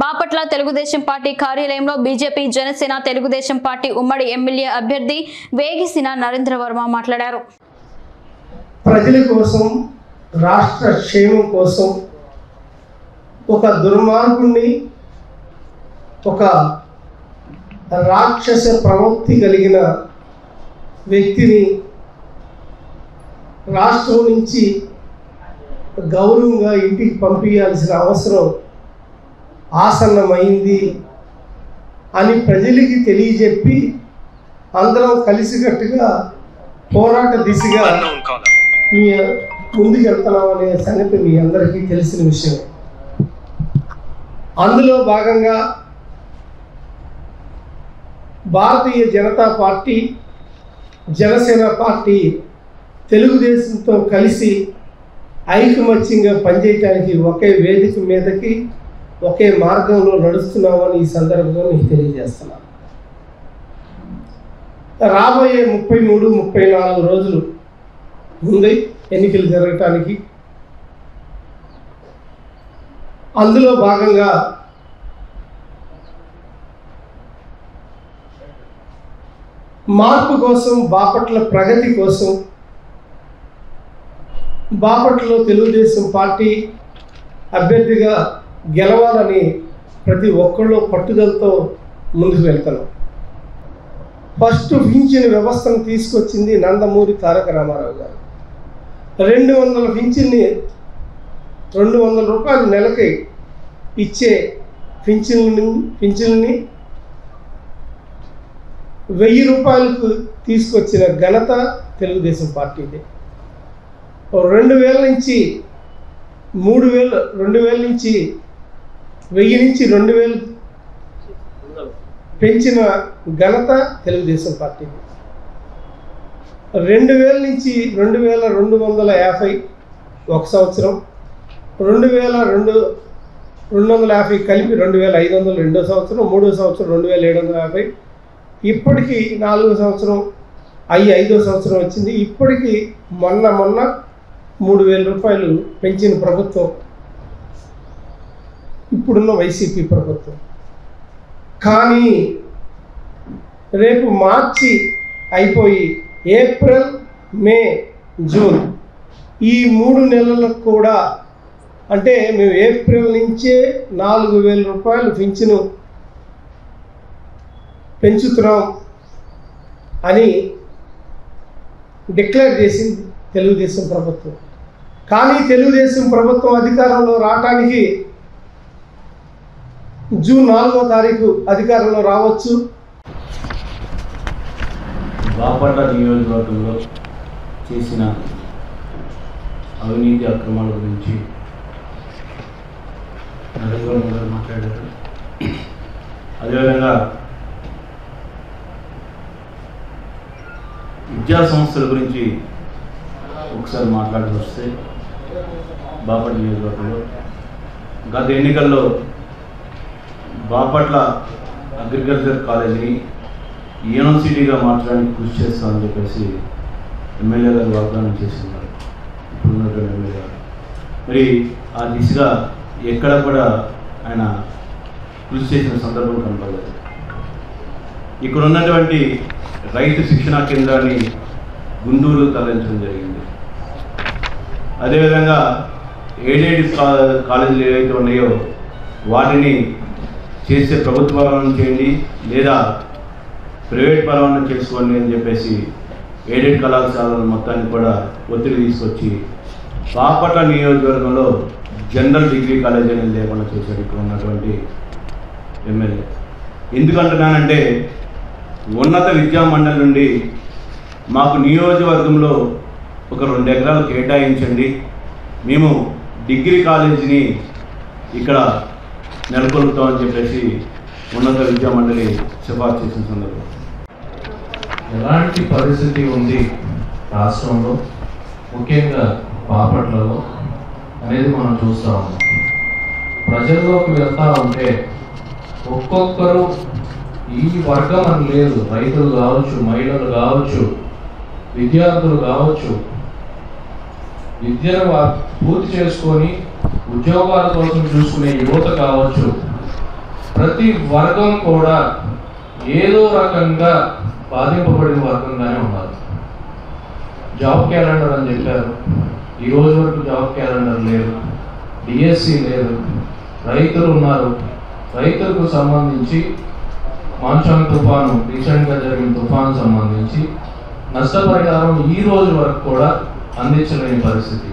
Bapatla Telugu Desam party కార్యాలయంలో BJP Janasena Telugu Desam party ఉమ్మడి MLA అభ్యర్థి వేగిసిన నరేంద్ర వర్మ మాట్లాడారు. ప్రజల కోసం రాష్ట్ర క్షేమం కోసం ఒక దుర్మార్గుణ్ణి ఒక రాక్షస ప్రవృత్తి కలిగిన వ్యక్తిని రాష్ట్రం నుంచి గౌరవంగా ఇంటికి పంపించాల్సిన అవసరం ఆసన్నమైంది అని ప్రజలకి తెలియజెప్పి అందరం కలిసికట్టుగా పోరాట దిశగా ముందుకు వెళ్తున్నామనే సంగతి మీ అందరికీ తెలిసిన విషయమే. అందులో భాగంగా భారతీయ జనతా పార్టీ, జనసేన పార్టీ తెలుగుదేశంతో కలిసి ఐకమత్యంగా పనిచేయడానికి ఒకే వేదిక మీదకి ఒకే మార్గంలో నడుస్తున్నామని ఈ సందర్భంగా మీకు తెలియజేస్తున్నాను. రాబోయే 33-34 రోజులు ఉంది ఎన్నికలు జరగటానికి. అందులో భాగంగా మార్పు కోసం, బాపట్ల ప్రగతి కోసం, బాపట్లలో తెలుగుదేశం పార్టీ అభ్యర్థిగా గెలవాలని ప్రతి ఒక్కళ్ళు పట్టుదలతో ముందుకు వెళ్తున్నాం. ఫస్ట్ పింఛన్ వ్యవస్థను తీసుకొచ్చింది నందమూరి తారక రామారావు గారు. 200 పింఛన్ని 200 రూపాయలు నెలకి ఇచ్చే పింఛన్ని 1000 రూపాయలకు తీసుకొచ్చిన ఘనత తెలుగుదేశం పార్టీదే. 2000 నుంచి 3000, 2000 నుంచి 1000 నుంచి 2000 పెంచిన ఘనత తెలుగుదేశం పార్టీది. 2000 నుంచి 2250 ఒక సంవత్సరం, 2250 కలిపి 2500 రెండో సంవత్సరం, మూడో సంవత్సరం 2750, ఇప్పటికీ 4వ సంవత్సరం 5వ సంవత్సరం వచ్చింది. ఇప్పటికీ మొన్న 3000 రూపాయలు పెంచిన ప్రభుత్వం ఇప్పుడున్న వైసీపీ ప్రభుత్వం. కానీ రేపు మార్చి అయిపోయి ఏప్రిల్, మే, జూన్ ఈ 3 నెలలకు కూడా, అంటే మేము ఏప్రిల్ నుంచే 4000 రూపాయలు పింఛను పెంచుతున్నాం అని డిక్లేర్ చేసింది తెలుగుదేశం ప్రభుత్వం. కానీ తెలుగుదేశం ప్రభుత్వం అధికారంలో రావటానికి జూన్ 4వ తారీఖు అధికారంలో రావచ్చు. బాపట్ల నియోజకవర్గంలో చేసిన అవినీతి అక్రమాల గురించి నరేంద్ర మోదీ గారు మాట్లాడారు. అదేవిధంగా విద్యా సంస్థల గురించి ఒకసారి మాట్లాడాల్సి వస్తే, బాపట్ల నియోజకవర్గంలో గత ఎన్నికల్లో బాపట్ల అగ్రికల్చర్ కాలేజీని యూనివర్సిటీగా మార్చడానికి కృషి చేస్తామని చెప్పేసి ఎమ్మెల్యే గారు వాగ్దానం చేస్తున్నారు. ఇప్పుడున్నటువంటి ఎమ్మెల్యే గారు మరి ఆ దిశగా ఎక్కడ కూడా ఆయన కృషి చేసిన సందర్భం కనపడలేదు. ఇక్కడ ఉన్నటువంటి రైతు శిక్షణా కేంద్రాన్ని గుంటూరు తరలించడం జరిగింది. అదేవిధంగా ఎయిడెడ్ కాలేజీలు ఏవైతే ఉన్నాయో వాటిని చేసే ప్రభుత్వ పరవాణం చేయండి లేదా ప్రైవేట్ పరవాణం చేసుకోండి అని చెప్పేసి ఎయిడెడ్ కళాశాలను మొత్తాన్ని కూడా ఒత్తిడి తీసుకొచ్చి బాపట్ల నియోజకవర్గంలో జనరల్ డిగ్రీ కాలేజ్ అనేది లేకుండా చేశాడు ఇక్కడ ఉన్నటువంటి ఎమ్మెల్యే. ఎందుకంటున్నానంటే ఉన్నత విద్యా మండలి నుండి మాకు నియోజకవర్గంలో ఒక 2 ఎకరాలు కేటాయించండి, మేము డిగ్రీ కాలేజీని ఇక్కడ నెలకొల్పుతామని చెప్పేసి ఉన్నత విద్యా మండలి సిఫార్సు చేసిన సందర్భం. ఎలాంటి పరిస్థితి ఉంది రాష్ట్రంలో, ముఖ్యంగా బాపట్లలో అనేది మనం చూస్తూ ఉన్నాం. ప్రజల్లోకి వెళ్తూ ఉంటే ఒక్కొక్కరు ఈ వర్గం అని లేదు, రైతులు కావచ్చు, మహిళలు కావచ్చు, విద్యార్థులు కావచ్చు, విద్యను పూర్తి చేసుకొని ఉద్యోగాల కోసం చూసుకునే యువత కావచ్చు, ప్రతి వర్గం కూడా ఏదో రకంగా బాధింపబడిన వర్గంగానే ఉన్నారు. జాబ్ క్యాలెండర్ అని చెప్పారు, ఈ రోజు వరకు జాబ్ క్యాలెండర్ లేదు, డిఎస్సి లేదు, రైతులు ఉన్నారు. రైతులకు సంబంధించి మాన్సూన్ తుఫాను, రీసెంట్గా జరిగిన తుఫాను సంబంధించి నష్టపరిహారం ఈ రోజు వరకు కూడా అందించలేని పరిస్థితి.